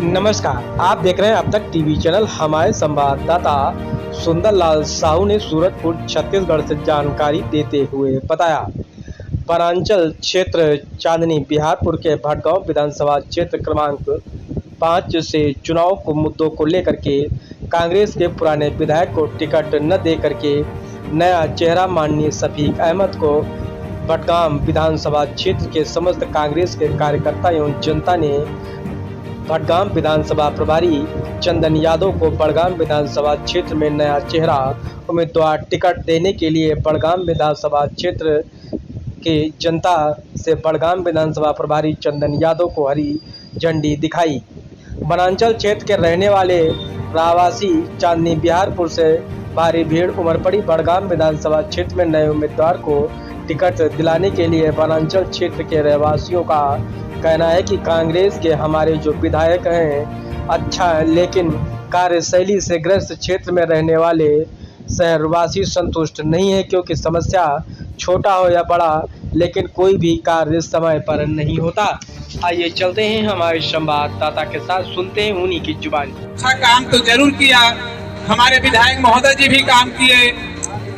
नमस्कार, आप देख रहे हैं अब तक टीवी चैनल। हमारे संवाददाता सुंदरलाल साहू ने सूरजपुर छत्तीसगढ़ से जानकारी देते हुए बताया, वनांचल क्षेत्र चांदनी बिहारपुर के भटगांव विधानसभा क्षेत्र क्रमांक 5 से चुनाव को मुद्दों को लेकर के कांग्रेस के पुराने विधायक को टिकट न दे करके नया चेहरा माननीय शफीक अहमद को भटगांव विधानसभा क्षेत्र के समस्त कांग्रेस के कार्यकर्ता एवं जनता ने भटगांव विधानसभा प्रभारी चंदन यादव को बड़गाम विधानसभा क्षेत्र में नया चेहरा उम्मीदवार टिकट देने के लिए बड़गाम विधानसभा क्षेत्र के जनता से बड़गाम विधानसभा प्रभारी चंदन यादव को हरी झंडी दिखाई। वनांचल क्षेत्र के रहने वाले प्रवासी चांदनी बिहारपुर से भारी भीड़ उमड़ पड़ी। बड़गाम विधानसभा क्षेत्र में नए उम्मीदवार को टिकट दिलाने के लिए वनांचल क्षेत्र के रहवासियों का कहना है कि कांग्रेस के हमारे जो विधायक हैं अच्छा है, लेकिन कार्यशैली से ग्रस्त क्षेत्र में रहने वाले शहरवासी संतुष्ट नहीं है, क्योंकि समस्या छोटा हो या बड़ा लेकिन कोई भी कार्य समय पर नहीं होता। आइए चलते हैं हमारे संवाददाता के साथ, सुनते हैं उन्हीं की जुबानी। अच्छा काम तो जरूर किया, हमारे विधायक महोदय जी भी काम किए,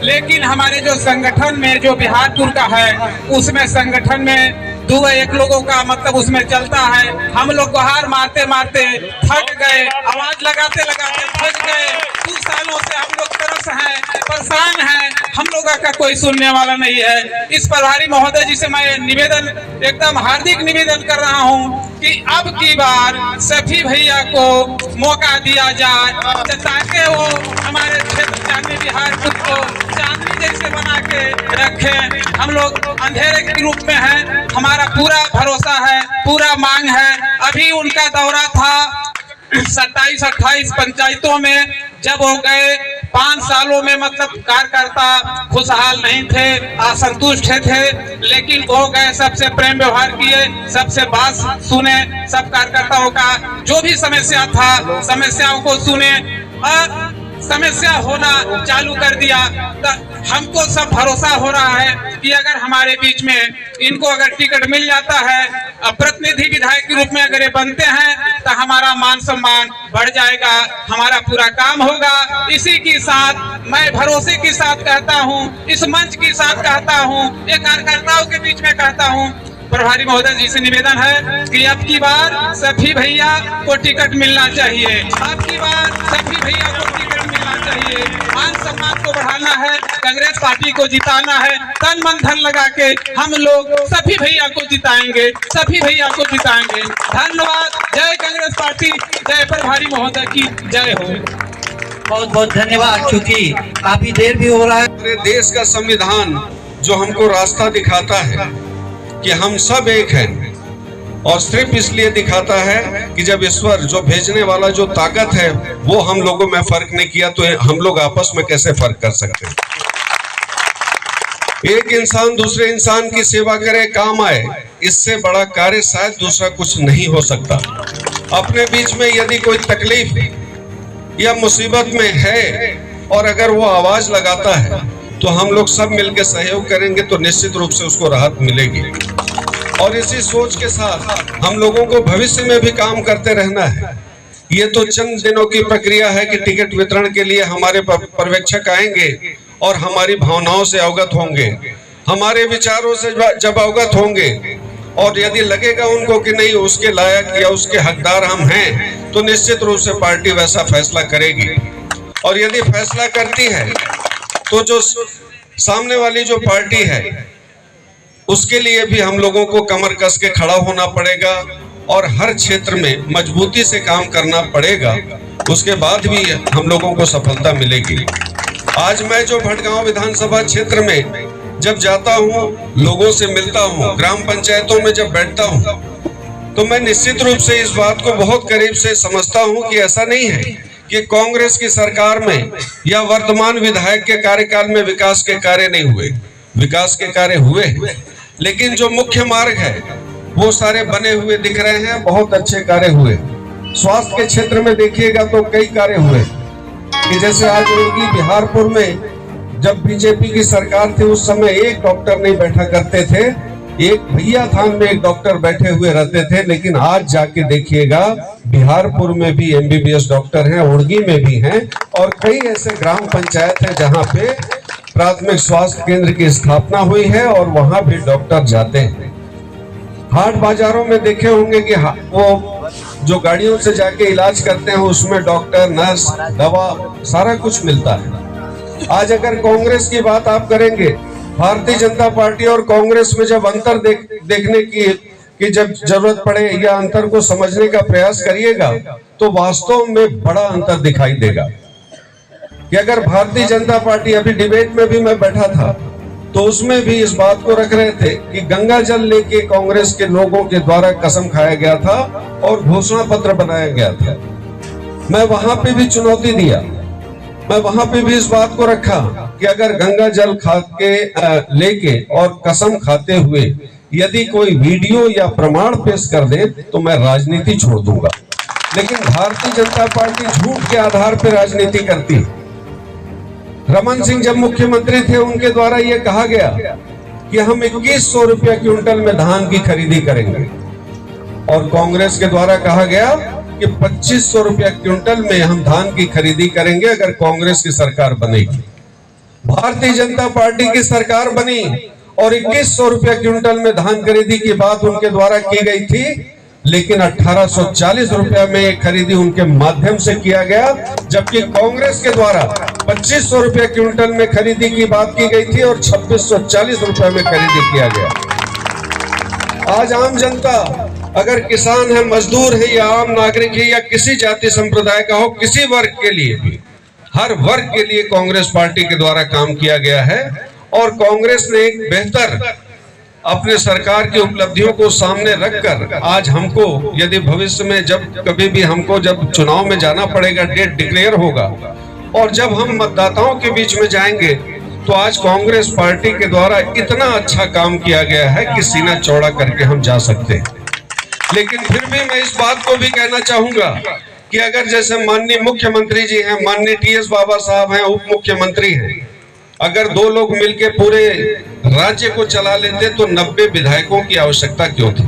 लेकिन हमारे जो संगठन में जो बिहारपुर का है उसमें संगठन में दो एक लोगों का मतलब उसमें चलता है। हम लोग गुहार मारते मारते थक गए, आवाज लगाते लगाते थक गए। 2 सालों से हम लोग तरस हैं, परेशान हैं, हम लोगों का कोई सुनने वाला नहीं है। इस प्रभारी महोदय जी से मैं निवेदन, एकदम हार्दिक निवेदन कर रहा हूँ कि अब की बार सभी भैया को मौका दिया जाए ताकि वो हमारे क्षेत्र चांदनी बिहारपुर को चांदनी जैसे बना के रखें। हम लोग अंधेरे के रूप में हैं, हमारा पूरा भरोसा है, पूरा मांग है। अभी उनका दौरा था 27-28 पंचायतों में, जब हो गए 5 सालों में मतलब कार्यकर्ता खुशहाल नहीं थे, असंतुष्ट थे, लेकिन हो गए, सबसे प्रेम व्यवहार किए, सबसे बात सुने, सब कार्यकर्ताओं का जो भी समस्या था समस्याओं को सुने और समस्या होना चालू कर दिया। तो हमको सब भरोसा हो रहा है कि अगर हमारे बीच में इनको अगर टिकट मिल जाता है, प्रतिनिधि विधायक के रूप में अगर ये बनते हैं तो हमारा मान सम्मान बढ़ जाएगा, हमारा पूरा काम होगा। इसी के साथ मैं भरोसे के साथ कहता हूँ, इस मंच के साथ कहता हूँ, ये कार्यकर्ताओं के बीच में कहता हूँ, प्रभारी महोदय जी से निवेदन है कि अब की बार सभी भैया को टिकट मिलना चाहिए। अब की बार सभी भैया को टिकट मिलना चाहिए। मान सम्मान को बढ़ाना है, कांग्रेस पार्टी को जिताना है, तन मन धन लगा के हम लोग सभी भैया को जिताएंगे, सभी भैया को जिताएंगे। धन्यवाद। जय कांग्रेस पार्टी, जय प्रभारी महोदय की जय हो। बहुत बहुत धन्यवाद। चूंकि काफी देर भी हो रहा है, हमारे देश का संविधान जो हमको रास्ता दिखाता है कि हम सब एक हैं, और सिर्फ इसलिए दिखाता है कि जब ईश्वर जो भेजने वाला जो ताकत है वो हम लोगों में फर्क नहीं किया तो हम लोग आपस में कैसे फर्क कर सकते हैं। एक इंसान दूसरे इंसान की सेवा करे, काम आए, इससे बड़ा कार्य शायद दूसरा कुछ नहीं हो सकता। अपने बीच में यदि कोई तकलीफ या मुसीबत में है और अगर वो आवाज लगाता है तो हम लोग सब मिलकर सहयोग करेंगे तो निश्चित रूप से उसको राहत मिलेगी। और इसी सोच के साथ हम लोगों को भविष्य में भी काम करते रहना है। ये तो चंद दिनों की प्रक्रिया है कि टिकट वितरण के लिए हमारे पर्यवेक्षक आएंगे और हमारी भावनाओं से अवगत होंगे, हमारे विचारों से जब अवगत होंगे और यदि लगेगा उनको कि नहीं उसके लायक या उसके हकदार हम हैं, तो निश्चित रूप से पार्टी वैसा फैसला करेगी। और यदि फैसला करती है तो जो सामने वाली जो पार्टी है उसके लिए भी हम लोगों को कमर कस के खड़ा होना पड़ेगा और हर क्षेत्र में मजबूती से काम करना पड़ेगा, उसके बाद भी हम लोगों को सफलता मिलेगी। आज मैं जो भटगांव विधानसभा क्षेत्र में जब जाता हूं, लोगों से मिलता हूं, ग्राम पंचायतों में जब बैठता हूं, तो मैं निश्चित रूप से इस बात को बहुत करीब से समझता हूं कि ऐसा नहीं है कि कांग्रेस की सरकार में या वर्तमान विधायक के कार्यकाल में विकास के कार्य नहीं हुए। विकास के कार्य हुए, लेकिन जो मुख्य मार्ग है वो सारे बने हुए दिख रहे हैं, बहुत अच्छे कार्य हुए। स्वास्थ्य के क्षेत्र में देखिएगा तो कई कार्य हुए कि जैसे आज योगी बिहारपुर में जब बीजेपी की सरकार थी उस समय एक डॉक्टर नहीं बैठा करते थे, एक भैया थान में एक डॉक्टर बैठे हुए रहते थे, लेकिन आज जाके देखिएगा बिहारपुर में भी एमबीबीएस डॉक्टर हैं, उड़गी में भी हैं, और कई ऐसे ग्राम पंचायत हैं जहां पे प्राथमिक स्वास्थ्य केंद्र की स्थापना हुई है और वहां भी डॉक्टर जाते हैं। हाट बाजारों में देखे होंगे कि वो जो गाड़ियों से जाके इलाज करते हैं उसमें डॉक्टर, नर्स, दवा सारा कुछ मिलता है। आज अगर कांग्रेस की बात आप करेंगे, भारतीय जनता पार्टी और कांग्रेस में जब अंतर देखने की जब जरूरत पड़े या अंतर को समझने का प्रयास करिएगा तो वास्तव में बड़ा अंतर दिखाई देगा। कि अगर भारतीय जनता पार्टी, अभी डिबेट में भी मैं बैठा था तो उसमें भी इस बात को रख रहे थे कि गंगा जल लेके कांग्रेस के लोगों के द्वारा कसम खाया गया था और घोषणा पत्र बनाया गया था। मैं वहां पे भी चुनौती दिया, मैं वहां पे भी इस बात को रखा कि अगर गंगा जल खा के लेके और कसम खाते हुए यदि कोई वीडियो या प्रमाण पेश कर दे तो मैं राजनीति छोड़ दूंगा। लेकिन भारतीय जनता पार्टी झूठ के आधार पर राजनीति करती है। रमन सिंह जब मुख्यमंत्री थे उनके द्वारा यह कहा गया कि हम 2100 रुपया क्विंटल में धान की खरीदी करेंगे, और कांग्रेस के द्वारा कहा गया कि 2500 रुपया क्विंटल में हम धान की खरीदी करेंगे अगर कांग्रेस की सरकार बनेगी। भारतीय जनता पार्टी की सरकार बनी और 2100 रुपया क्विंटल में धान खरीदी की बात उनके द्वारा की गई थी, लेकिन 1840 रुपया में खरीदी उनके माध्यम से किया गया, जबकि कांग्रेस के द्वारा 2500 रुपया क्विंटल में खरीदी की बात की गई थी और 2640 रुपया में खरीदी किया गया। आज आम जनता, अगर किसान है, मजदूर है या आम नागरिक है या किसी जाति संप्रदाय का हो, किसी वर्ग के लिए भी, हर वर्ग के लिए कांग्रेस पार्टी के द्वारा काम किया गया है। और कांग्रेस ने एक बेहतर अपने सरकार की उपलब्धियों को सामने रखकर आज हमको, यदि भविष्य में जब कभी भी हमको जब चुनाव में जाना पड़ेगा, डेट डिक्लेयर होगा और जब हम मतदाताओं के बीच में जाएंगे तो आज कांग्रेस पार्टी के द्वारा इतना अच्छा काम किया गया है कि सीना चौड़ा करके हम जा सकते हैं। लेकिन फिर भी मैं इस बात को भी कहना चाहूंगा कि अगर जैसे माननीय मुख्यमंत्री जी हैं, माननीय टीएस बाबा साहब हैं, उप मुख्यमंत्री हैं, अगर दो लोग मिलकर पूरे राज्य को चला लेते तो 90 विधायकों की आवश्यकता क्यों थी,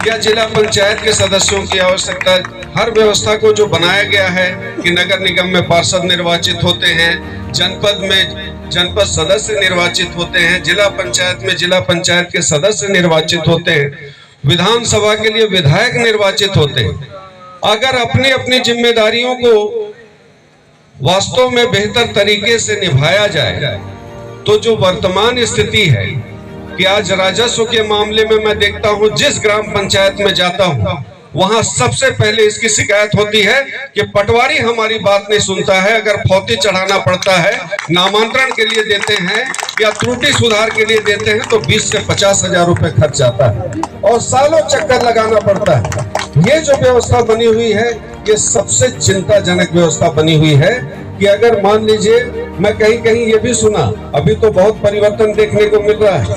या जिला पंचायत के सदस्यों की आवश्यकता। हर व्यवस्था को जो बनाया गया है कि नगर निगम में पार्षद निर्वाचित होते हैं, जनपद में जनपद सदस्य निर्वाचित होते हैं, जिला पंचायत में जिला पंचायत के सदस्य निर्वाचित होते हैं, विधानसभा के लिए विधायक निर्वाचित होते हैं। अगर अपनी अपनी जिम्मेदारियों को वास्तव में बेहतर तरीके से निभाया जाए तो जो वर्तमान स्थिति है कि आज राजस्व के मामले में मैं देखता हूं, जिस ग्राम पंचायत में जाता हूं वहां सबसे पहले इसकी शिकायत होती है कि पटवारी हमारी बात नहीं सुनता है। अगर फौती चढ़ाना पड़ता है, नामांतरण के लिए देते हैं या त्रुटि सुधार के लिए देते हैं तो 20 से 50 हजार रुपए खर्च आता है और सालों चक्कर लगाना पड़ता है। ये जो व्यवस्था बनी हुई है ये सबसे चिंताजनक व्यवस्था बनी हुई है कि अगर मान लीजिए, मैं कहीं कहीं ये भी सुना, अभी तो बहुत परिवर्तन देखने को मिल रहा है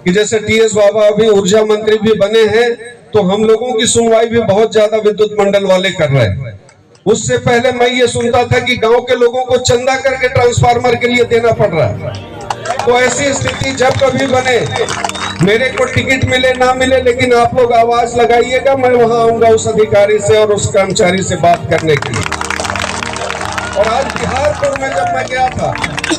कि जैसे टीएस बाबा अभी ऊर्जा मंत्री भी बने हैं तो हम लोगों की सुनवाई भी बहुत ज्यादा विद्युत मंडल वाले कर रहे हैं। उससे पहले मैं ये सुनता था कि गांव के लोगों को चंदा करके ट्रांसफार्मर के लिए देना पड़ रहा है। तो ऐसी स्थिति जब कभी बने, मेरे को टिकट मिले ना मिले, लेकिन आप लोग आवाज लगाइएगा, मैं वहां आऊंगा उस अधिकारी से और उस कर्मचारी से बात करने के लिए। और आज बिहारपुर में जब मैं गया था,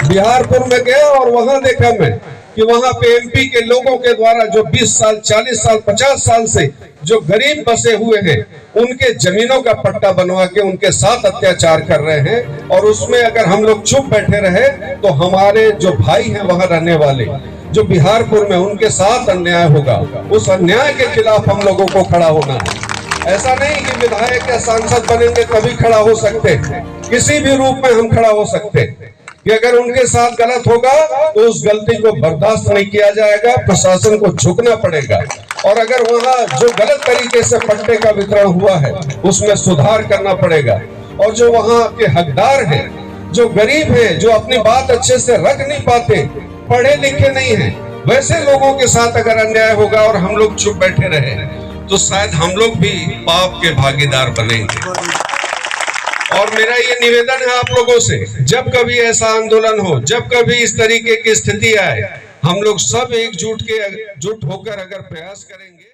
बिहारपुर में गया और वहां देखा मैं कि वहां पे एमपी के लोगों के द्वारा जो 20 साल, 40 साल, 50 साल से जो गरीब बसे हुए हैं उनके जमीनों का पट्टा बनवा के उनके साथ अत्याचार कर रहे हैं। और उसमें अगर हम लोग चुप बैठे रहे तो हमारे जो भाई हैं वहां रहने वाले जो बिहारपुर में, उनके साथ अन्याय होगा। उस अन्याय के खिलाफ हम लोगों को खड़ा होना है। ऐसा नहीं कि विधायक या सांसद बनेंगे तभी खड़ा हो सकते, किसी भी रूप में हम खड़ा हो सकते कि अगर उनके साथ गलत होगा तो उस गलती को बर्दाश्त नहीं किया जाएगा, प्रशासन को झुकना पड़ेगा। और अगर वहां जो गलत तरीके से पट्टे का वितरण हुआ है उसमें सुधार करना पड़ेगा। और जो वहां के हकदार हैं, जो गरीब हैं, जो अपनी बात अच्छे से रख नहीं पाते, पढ़े लिखे नहीं हैं, वैसे लोगों के साथ अगर अन्याय होगा और हम लोग चुप बैठे रहे तो शायद हम लोग भी पाप के भागीदार बनेंगे। और मेरा ये निवेदन है आप लोगों से, जब कभी ऐसा आंदोलन हो, जब कभी इस तरीके की स्थिति आए, हम लोग सब एकजुट होकर अगर प्रयास करेंगे।